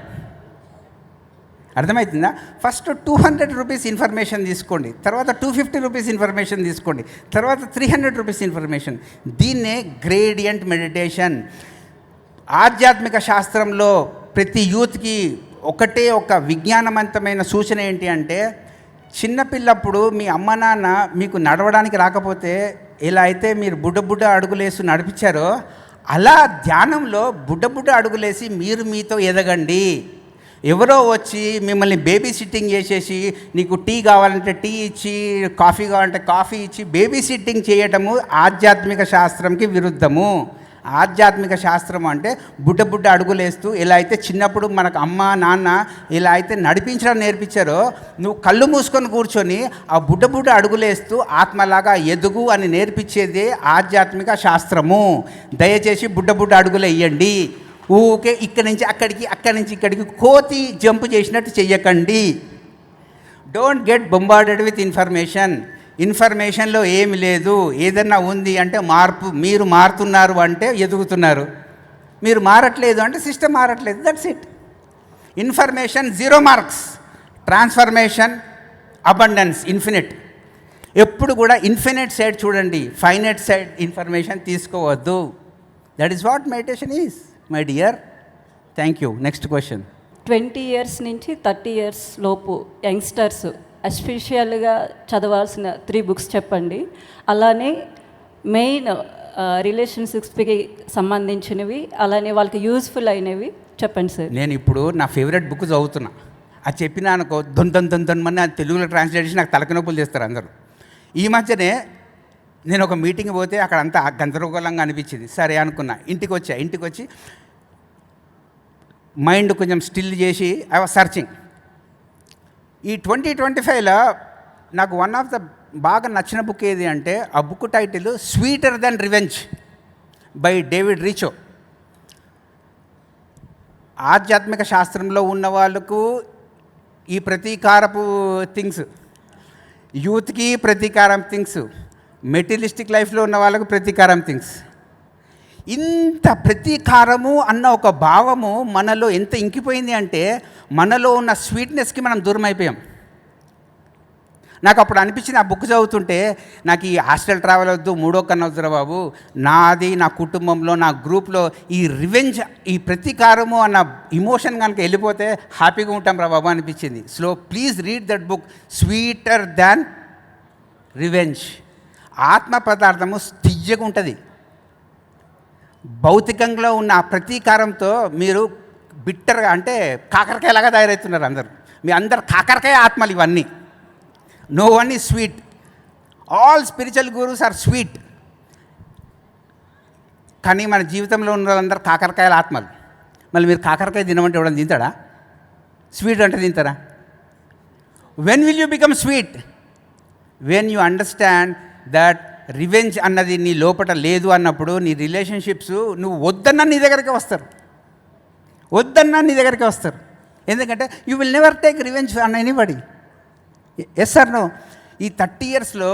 అర్థమవుతుందా? ఫస్ట్ ₹200 ఇన్ఫర్మేషన్ తీసుకోండి, తర్వాత ₹250 ఇన్ఫర్మేషన్ తీసుకోండి, తర్వాత ₹300 ఇన్ఫర్మేషన్. దీన్నే గ్రేడియంట్ మెడిటేషన్. ఆధ్యాత్మిక శాస్త్రంలో ప్రతి యూత్కి ఒకటే ఒక విజ్ఞానవంతమైన సూచన ఏంటి అంటే, చిన్నపిల్లప్పుడు మీ అమ్మ నాన్న మీకు నడవడానికి రాకపోతే ఎలా అయితే మీరు బుడ్డ అడుగులేసి నడిపించారో అలా ధ్యానంలో బుడ్డ అడుగులేసి మీరు మీతో ఎదగండి. ఎవరో వచ్చి మిమ్మల్ని బేబీ సిట్టింగ్ చేసేసి నీకు టీ కావాలంటే టీ ఇచ్చి, కాఫీ కావాలంటే కాఫీ ఇచ్చి బేబీ సిట్టింగ్ చేయటము ఆధ్యాత్మిక శాస్త్రంకి విరుద్ధము. ఆధ్యాత్మిక శాస్త్రం అంటే బుడ్డ అడుగులేస్తూ ఎలా అయితే చిన్నప్పుడు మనకు అమ్మ నాన్న ఇలా అయితే నడిపించడం నేర్పించారో, నువ్వు కళ్ళు మూసుకొని కూర్చొని ఆ బుడ్డ అడుగులేస్తూ ఆత్మలాగా ఎదుగు అని నేర్పించేదే ఆధ్యాత్మిక శాస్త్రము. దయచేసి బుడ్డ అడుగులు వేయండి. ఊకే ఇక్కడి నుంచి అక్కడికి, అక్కడి నుంచి ఇక్కడికి కోతి జంప్ చేసినట్టు చెయ్యకండి. Don't get bombarded with information. ఇన్ఫర్మేషన్లో ఏమి లేదు. ఏదన్నా ఉంది అంటే మార్పు. మీరు మారుతున్నారు అంటే ఎదుగుతున్నారు, మీరు మారట్లేదు అంటే సిస్టమ్ మారట్లేదు. That's it. Information 0 marks, transformation abundance, infinite. ఎప్పుడు కూడా ఇన్ఫినిట్ సైడ్ చూడండి, ఫైనైట్ సైడ్ ఇన్ఫర్మేషన్ తీసుకోవద్దు. That is what meditation is my dear. Thank you. Next question. 20 years నుంచి 30 years లోపు యంగ్స్టర్స్ ఎస్పెషల్గా చదవాల్సిన 3 books చెప్పండి. అలానే మెయిన్ రిలేషన్షిప్స్కి సంబంధించినవి, అలానే వాళ్ళకి యూజ్ఫుల్ అయినవి చెప్పండి సార్. నేను ఇప్పుడు నా ఫేవరెట్ బుక్ చదువుతున్నా. అది చెప్పినా అనుకో దొన్ అది తెలుగులో ట్రాన్స్లేట్ చేసి నాకు తలకనొప్పులు చేస్తారు అందరూ. ఈ మధ్యనే నేను ఒక మీటింగ్ పోతే అక్కడ అంతా గందరగోళంగా అనిపించింది. సరే అనుకున్నా, ఇంటికి వచ్చి మైండ్ కొంచెం స్టిల్ చేసి ఐ వాజ్ సర్చింగ్. ఈ 2025లో నాకు వన్ ఆఫ్ ద బాగా నచ్చిన బుక్ ఏది అంటే, ఆ book title sweeter then revenge by David Richo. ఆధ్యాత్మిక శాస్త్రంలో ఉన్న వాళ్ళకు ఈ ప్రతీకారపు థింగ్స్, యూత్కి ప్రతీకారం థింగ్స్, మెటీరియలిస్టిక్ లైఫ్లో ఉన్న వాళ్ళకు ప్రతీకారం థింగ్స్. ఇంత ప్రతీకారము అన్న ఒక భావము మనలో ఎంత ఇంకిపోయింది అంటే మనలో ఉన్న స్వీట్నెస్కి మనం దూరం అయిపోయాం. నాకు అప్పుడు అనిపించింది ఆ బుక్ చదువుతుంటే, నాకు ఈ హాస్టల్ ట్రావెల్ వద్దు, మూడో కన్నా వద్దురా బాబు, నాది నా కుటుంబంలో నా గ్రూప్లో ఈ రివెంజ్, ఈ ప్రతీకారము అన్న ఇమోషన్ కనుక వెళ్ళిపోతే హ్యాపీగా ఉంటాం రా బాబు అనిపించింది. So please read that book, sweeter than revenge. ఆత్మ పదార్థము తియ్యగా ఉంటుంది. భౌతికంగా ఉన్న ఆ ప్రతీకారంతో మీరు బిట్టర్గా అంటే కాకరకాయలాగా తయారవుతున్నారు అందరు. మీ అందరు కాకరకాయ ఆత్మలు ఇవన్నీ. No one is sweet. All spiritual gurus are sweet. కానీ మన జీవితంలో ఉన్న వాళ్ళందరూ కాకరకాయల ఆత్మలు. మళ్ళీ మీరు కాకరకాయ తినమంటే ఎవడని తింటాడా? స్వీట్ అంటే తింటారా? When will you become sweet? When you understand that revenge అన్నది నీ లోపల లేదు అన్నప్పుడు నీ రిలేషన్షిప్స్ నువ్వు వద్దన్నా నీ దగ్గరికి వస్తారు, వద్దన్నా నీ దగ్గరికి వస్తారు. ఎందుకంటే you will never take revenge on anybody. Yes sir no. ఈ 30 ఇయర్స్లో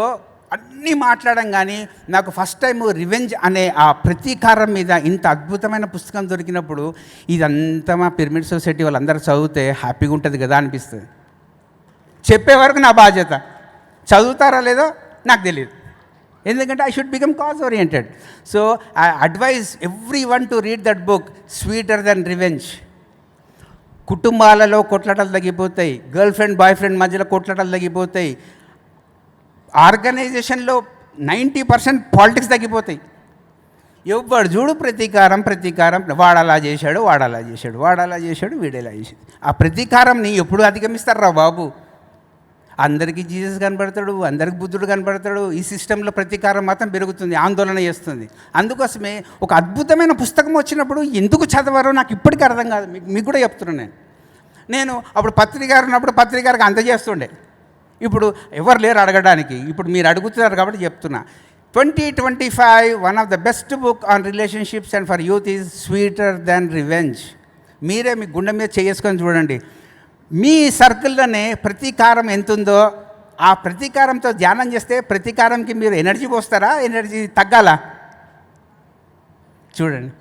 అన్నీ మాట్లాడడం కానీ నాకు ఫస్ట్ టైం రివెంజ్ అనే ఆ ప్రతీకారం మీద ఇంత అద్భుతమైన పుస్తకం దొరికినప్పుడు ఇదంతా మా పిరమిడ్ సొసైటీ వాళ్ళందరూ చదివితే హ్యాపీగా ఉంటుంది కదా అనిపిస్తుంది. చెప్పే వరకు నా బాధ్యత, చదువుతారా లేదో నాకు తెలియదు. ఎందుకంటే I should become cause oriented. So I advise every one to read that book, sweeter then revenge. కుటుంబాలలో కొట్లాటలు తగ్గిపోతాయి, గర్ల్ ఫ్రెండ్ బాయ్ ఫ్రెండ్ మధ్యలో కొట్లాటలు తగ్గిపోతాయి, ఆర్గనైజేషన్లో 90% పాలిటిక్స్ తగ్గిపోతాయి. ఎవడు చూడు ప్రతీకారం ప్రతీకారం, వాడలా చేశాడు వాడలా చేశాడు వాడలా చేశాడు వీడేలా చేశాడు. ఆ ప్రతీకారంని ఎప్పుడు అధిగమిస్తారు రా బాబు? అందరికీ జీసస్ కనబడతాడు, అందరికి బుద్ధుడు కనబడతాడు. ఈ సిస్టంలో ప్రతీకారం మాత్రం పెరుగుతుంది, ఆందోళన చేస్తుంది. అందుకోసమే ఒక అద్భుతమైన పుస్తకం వచ్చినప్పుడు ఎందుకు చదవారో నాకు ఇప్పటికీ అర్థం కాదు. మీకు కూడా చెప్తున్నాను. నేను అప్పుడు పత్రికారు ఉన్నప్పుడు పత్రికారికి అందజేస్తుండే, ఇప్పుడు ఎవరు లేరు అడగడానికి. ఇప్పుడు మీరు అడుగుతున్నారు కాబట్టి చెప్తున్నా. 2025 one of the best book on relationships and for youth is sweeter than revenge. మీరే మీ గుండె మీద చేసుకొని చూడండి. మీ సర్కిల్లోనే ప్రతీకారం ఎంతుందో ఆ ప్రతీకారంతో ధ్యానం చేస్తే ప్రతీకారంకి మీరు ఎనర్జీ పోస్తారా, ఎనర్జీ తగ్గాలా? చూడండి.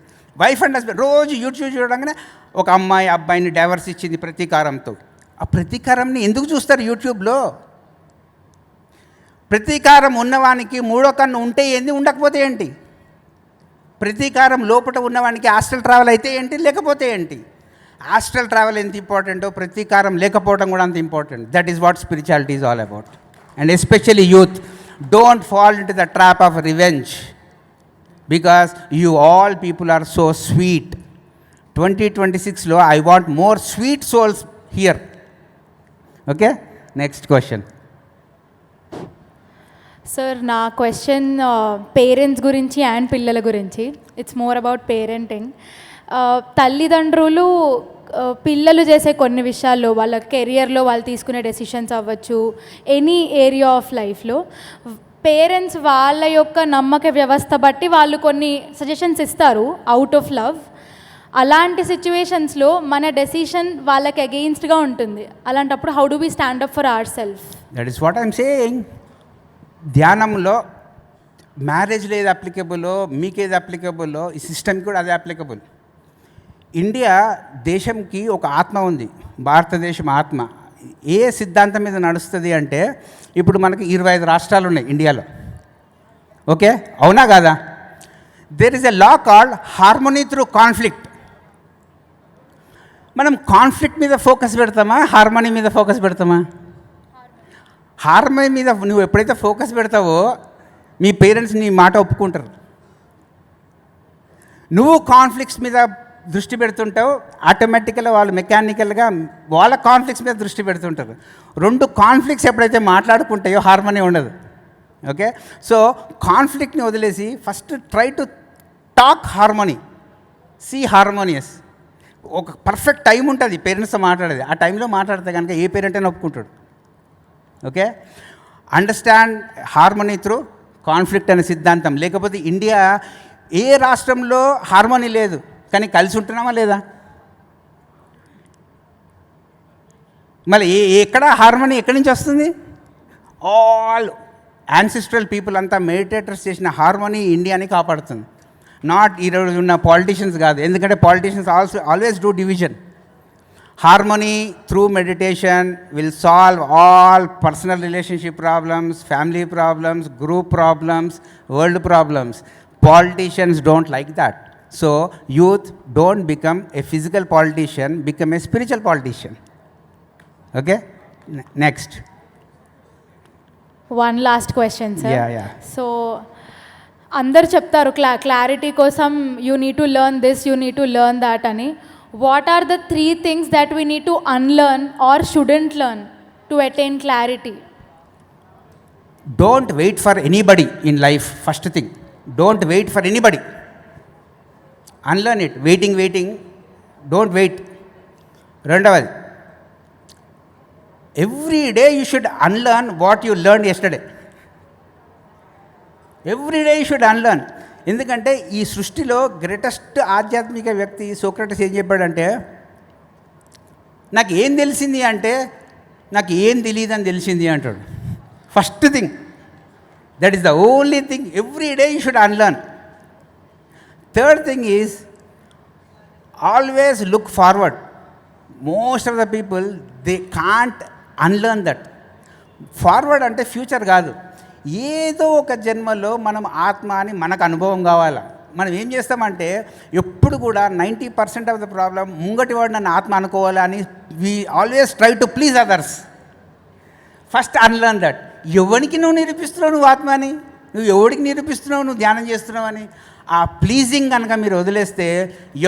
వైఫ్ అండ్ హస్బెండ్ రోజు యూట్యూబ్ చూడగానే ఒక అమ్మాయి అబ్బాయిని డైవర్స్ ఇచ్చింది ప్రతీకారంతో. ఆ ప్రతీకారంని ఎందుకు చూస్తారు యూట్యూబ్లో? ప్రతీకారం ఉన్నవానికి మూడో కన్ను ఉంటే ఏంటి, ఉండకపోతే ఏంటి? ప్రతీకారం లోపల ఉన్నవానికి హాస్టల్ ట్రావెల్ అయితే ఏంటి, లేకపోతే ఏంటి? హాస్టల్ ట్రావెల్ ఎంత ఇంపార్టెంటో ప్రతీకారం లేకపోవడం కూడా అంత important. That is what spirituality is all about. And especially youth, don't fall into the trap of revenge because you all people are so sweet. 2026లో I want more sweet souls here. Okay, next question. Sir, నా క్వశ్చన్ పేరెంట్స్ గురించి అండ్ పిల్లల గురించి. It's more about parenting. తల్లిదండ్రులు పిల్లలు చేసే కొన్ని విషయాల్లో, వాళ్ళ కెరియర్లో వాళ్ళు తీసుకునే డెసిషన్స్ అవ్వచ్చు, ఎనీ ఏరియా ఆఫ్ లైఫ్లో పేరెంట్స్ వాళ్ళ యొక్క నమ్మక వ్యవస్థ బట్టి వాళ్ళు కొన్ని సజెషన్స్ ఇస్తారు అవుట్ ఆఫ్ లవ్. అలాంటి సిచ్యువేషన్స్లో మన డెసిషన్ వాళ్ళకి అగెయిన్స్ట్గా ఉంటుంది. అలాంటప్పుడు how do we stand up for our self? That is what I'm saying. ధ్యానంలో మ్యారేజ్లో ఏది అప్లికబుల్లో, మీకేది అప్లికబుల్లో, ఈ సిస్టమ్కి కూడా అదే అప్లికబుల్. ఇండియా దేశంకి ఒక ఆత్మ ఉంది, భారతదేశం ఆత్మ. ఏ సిద్ధాంతం మీద నడుస్తుంది అంటే, ఇప్పుడు మనకి 25 రాష్ట్రాలు ఉన్నాయి ఇండియాలో. ఓకే, అవునా కాదా? There is a law called harmony through conflict. మనం కాన్ఫ్లిక్ట్ మీద ఫోకస్ పెడతామా, హార్మోనీ మీద ఫోకస్ పెడతామా? హార్మోనీ మీద నువ్వు ఎప్పుడైతే ఫోకస్ పెడతావో మీ పేరెంట్స్ నీ మాట ఒప్పుకుంటారు. నువ్వు కాన్ఫ్లిక్ట్స్ మీద దృష్టి పెడుతుంటావు, ఆటోమేటిక్గా వాళ్ళు మెకానికల్గా వాళ్ళ కాన్ఫ్లిక్ట్స్ మీద దృష్టి పెడుతుంటారు. రెండు కాన్ఫ్లిక్ట్స్ ఎప్పుడైతే మాట్లాడుకుంటాయో హార్మోనీ ఉండదు. ఓకే, సో కాన్ఫ్లిక్ట్ని వదిలేసి first try to talk harmony, see harmonious. ఒక పర్ఫెక్ట్ టైం ఉంటుంది పేరెంట్స్తో మాట్లాడేది. ఆ టైంలో మాట్లాడితే కనుక ఏ పేరెంట్ అయినా ఒప్పుకుంటాడు. Okay, understand harmony through conflict అనే సిద్ధాంతం. లేకపోతే ఇండియా ఏ రాష్ట్రంలో హార్మోనీ లేదు, కానీ కలిసి ఉంటున్నామా లేదా? మళ్ళీ ఎక్కడ హార్మోనీ ఎక్కడి నుంచి వస్తుంది? ఆల్ యాన్సిస్ట్రల్ పీపుల్ అంతా మెడిటేటర్స్ చేసిన హార్మోనీ ఇండియాని కాపాడుతుంది. నాట్ ఈరోజు ఉన్న పాలిటీషియన్స్ కాదు, ఎందుకంటే politicians always do division. Harmony through meditation will solve all personal relationship problems, family problems, group problems, world problems. Politicians don't like that. So youth don't become a physical politician, become a spiritual politician. Okay? Next. One last question, sir. Yeah. So, అందరు చెప్తారు క్లారిటీ కోసం you need to learn this, you need to learn that అని. What are the 3 things that we need to unlearn or shouldn't learn to attain clarity? Don't wait for anybody in life, first thing. Don't wait for anybody. Unlearn it. Waiting. Don't wait. Rendavadi. Every day you should unlearn what you learned yesterday. Every day you should unlearn. ఎందుకంటే ఈ సృష్టిలో గ్రేటెస్ట్ ఆధ్యాత్మిక వ్యక్తి సోక్రటీస్ ఏం చెప్పాడంటే, నాకు ఏం తెలిసింది అంటే నాకు ఏం తెలియదని తెలిసింది అంటాడు. First thing, that is the only thing every day you should unlearn. Third thing is always look forward. Most of the people, they can't unlearn that. Forward అంటే ఫ్యూచర్ కాదు, ఏదో ఒక జన్మలో మనం ఆత్మ అని మనకు అనుభవం కావాలా. మనం ఏం చేస్తామంటే ఎప్పుడు కూడా 90% ఆఫ్ ద ప్రాబ్లం ముంగటివాడు నన్ను ఆత్మ అనుకోవాలా అని we always try to please others. First unlearn that. ఎవరికి నువ్వు నిరూపిస్తున్నావు నువ్వు ఆత్మ అని, నువ్వు ఎవరికి నిరూపిస్తున్నావు నువ్వు ధ్యానం చేస్తున్నావు అని. ఆ ప్లీజింగ్ కనుక మీరు వదిలేస్తే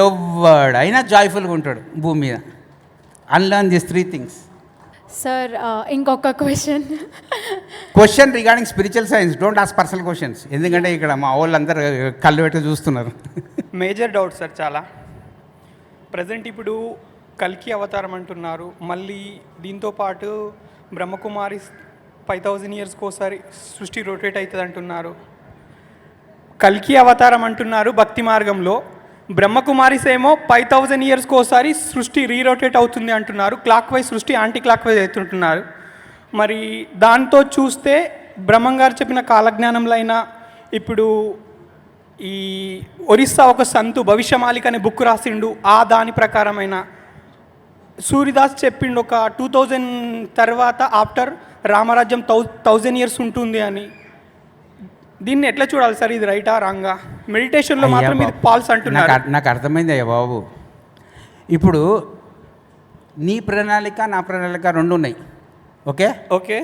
ఎవడైనా జాయ్ఫుల్గా ఉంటాడు భూమి మీద. Unlearn this 3 things. సార్ ఇంకొక question regarding spiritual science. Don't ask personal questions, ఎందుకంటే ఇక్కడ మా వాళ్ళందరూ కళ్ళు పెట్టి చూస్తున్నారు. మేజర్ డౌట్ సార్ చాలా. ప్రజెంట్ ఇప్పుడు కల్కి అవతారం అంటున్నారు, మళ్ళీ దీంతోపాటు బ్రహ్మకుమారి 5000 ఇయర్స్కి ఒకసారి సృష్టి రొటేట్ అవుతుంది అంటున్నారు. కల్కి అవతారం అంటున్నారు భక్తి మార్గంలో, బ్రహ్మకుమారిస్ ఏమో 5000 ఇయర్స్కి ఒకసారి సృష్టి రీరొటేట్ అవుతుంది అంటున్నారు. క్లాక్ వైజ్ సృష్టి యాంటీ క్లాక్ వైజ్ అవుతుంటున్నారు. మరి దాంతో చూస్తే బ్రహ్మం గారు చెప్పిన కాలజ్ఞానంలో అయినా, ఇప్పుడు ఈ ఒరిస్సా ఒక సంతు భవిష్యమాలిక అనే బుక్ రాసిండు, ఆ దాని ప్రకారమైన సూర్యదాస్ చెప్పిండు ఒక 2000 తర్వాత ఆఫ్టర్ రామరాజ్యం 1000 ఇయర్స్ ఉంటుంది అని. దీన్ని ఎట్లా చూడాలి సార్, ఇది రైటా రాంగా? మెడిటేషన్లో మాత్రం ఇది ఫాల్స్ అంటున్నారు. నాకు అర్థమైంది అయ్యా బాబు. ఇప్పుడు నీ ప్రణాళిక నా ప్రణాళిక 2 ఉన్నాయి. ఓకే.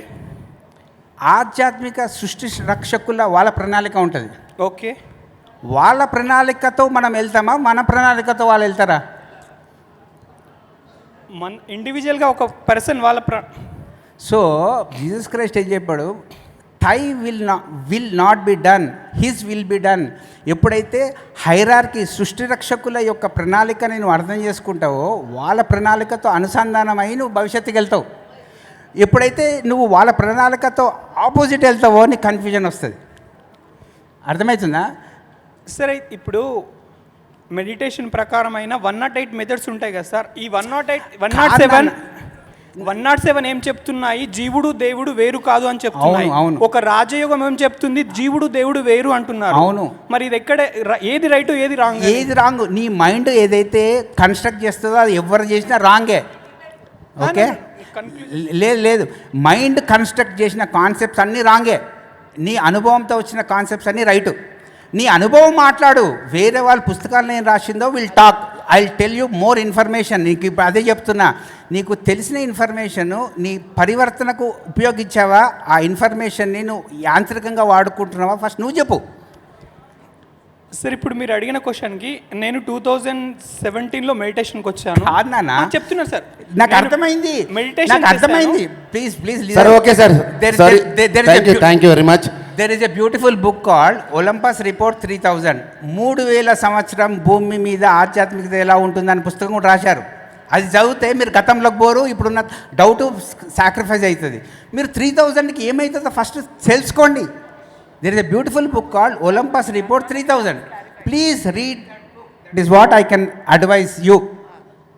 ఆధ్యాత్మిక సృష్టి రక్షకుల వాళ్ళ ప్రణాళిక ఉంటుంది. ఓకే. వాళ్ళ ప్రణాళికతో మనం వెళ్తామా, మన ప్రణాళికతో వాళ్ళు వెళ్తారా? మన ఇండివిజువల్గా ఒక పర్సన్ వాళ్ళ సో జీసస్ క్రైస్ట్ ఏం చెప్పాడు, thy will not be done, his will be done. ఎప్పుడైతే హైరార్కీ సృష్టి రక్షకుల యొక్క ప్రణాళికని నువ్వు అర్థం చేసుకుంటావో వాళ్ళ ప్రణాళికతో అనుసంధానమై నువ్వు భవిష్యత్తుకి వెళ్తావు. ఎప్పుడైతే నువ్వు వాళ్ళ ప్రణాళికతో ఆపోజిట్ వెళ్తావో నీకు కన్ఫ్యూజన్ వస్తుంది. అర్థమవుతుందా? సరే, ఇప్పుడు మెడిటేషన్ ప్రకారమైన 108 మెథడ్స్ ఉంటాయి కదా సార్. ఈ 107 ఏం చెప్తున్నాయి? జీవుడు దేవుడు వేరు కాదు అని చెప్తున్నాయి. ఒక రాజయోగం ఏం చెప్తుంది? జీవుడు దేవుడు వేరు అంటున్నారు. అవును. మరి ఇది ఎక్కడ ఏది రైట్ ఏది రాంగ్? ఏది రాంగ్? నీ మైండ్ ఏదైతే కన్స్ట్రక్ట్ చేస్తుందో అది ఎవరు చేసినా రాంగే. ఓకే, లేదు, మైండ్ కన్స్ట్రక్ట్ చేసిన కాన్సెప్ట్స్ అన్నీ రాంగే. నీ అనుభవంతో వచ్చిన కాన్సెప్ట్స్ అన్నీ రైటు. నీ అనుభవం మాట్లాడు, వేరే వాళ్ళ పుస్తకాలను ఏం రాసిందో will talk. I will tell you more information. నీకు ఇప్పుడు అదే చెప్తున్నా, నీకు తెలిసిన ఇన్ఫర్మేషను నీ పరివర్తనకు ఉపయోగించావా? ఆ ఇన్ఫర్మేషన్ని నువ్వు యాంత్రికంగా వాడుకుంటున్నావా? ఫస్ట్ నువ్వు చెప్పు. సార్, ఇప్పుడు మీరు అడిగిన క్వశ్చన్కి నేను 2017లో మెడిటేషన్కి వచ్చాను. చెప్తున్నారు సార్, నాకు అర్థమైంది. Please sir. Okay sir, thank you very much. There is a beautiful book called Olympus Report 3000. 3000 సంవత్సరం భూమి మీద ఆధ్యాత్మికత ఎలా ఉంటుందని పుస్తకం కూడా రాశారు. అది చదివితే మీరు గతంలోకి పోరు, ఇప్పుడున్న డౌట్ సాక్రిఫైస్ అవుతుంది. మీరు 3000కి ఏమవుతుందో ఫస్ట్ తెలుసుకోండి. There is a beautiful book called Olympus Report 3000. Please read. It is what I can advise you.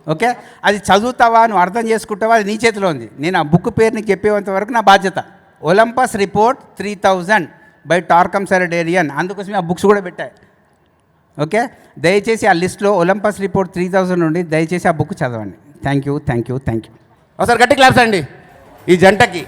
Okay, అది చదువుతావా, నువ్వు అర్థం చేసుకుంటావా, అది నీ చేతిలో ఉంది. నేను ఆ బుక్ పేరు నీకు చెప్పేంత వరకు నా బాధ్యత. ఒలంపస్ రిపోర్ట్ 3000 బై టార్కమ్ సెరడేరియన్. అందుకోసమే ఆ బుక్స్ కూడా పెట్టాయి. ఓకే, దయచేసి ఆ లిస్ట్లో ఒలంపస్ రిపోర్ట్ 3000 నుండి దయచేసి ఆ బుక్ చదవండి. Thank you, thank you, thank you. ఒకసారి గట్టి క్లాప్స్ అండి ఈ జంటకి.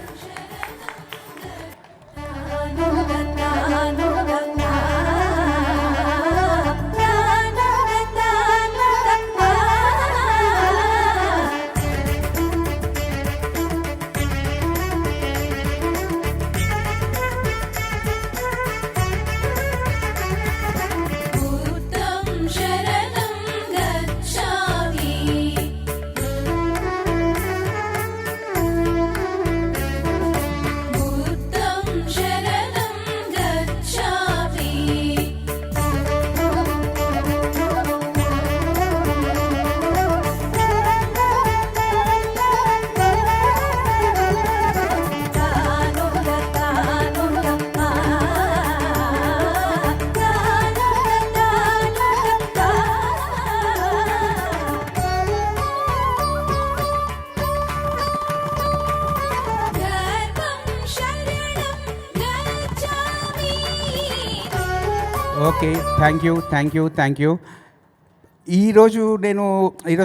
Okay, thank you, thank you, thank you. ఈరోజు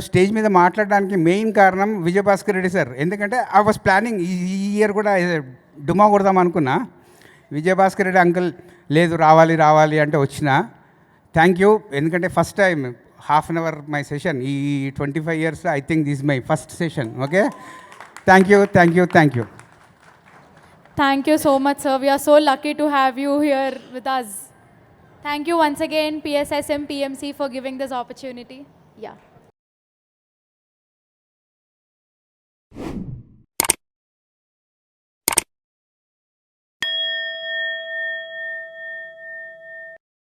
స్టేజ్ మీద మాట్లాడడానికి మెయిన్ కారణం విజయభాస్కర్ రెడ్డి సార్. ఎందుకంటే ఐ వాస్ ప్లానింగ్ ఈ ఇయర్ కూడా డుమా కొడదాం అనుకున్నా. విజయభాస్కర్ రెడ్డి అంకుల్ లేదు రావాలి రావాలి అంటే వచ్చిన. Thank you. ఎందుకంటే first time half an hour my session ఈ 25 years I think this my first session. Okay, thank you, thank you, thank you. Thank you so much, sir. We are so lucky to have you here with us. Thank you once again, PSSM PMC, for giving this opportunity. Yeah.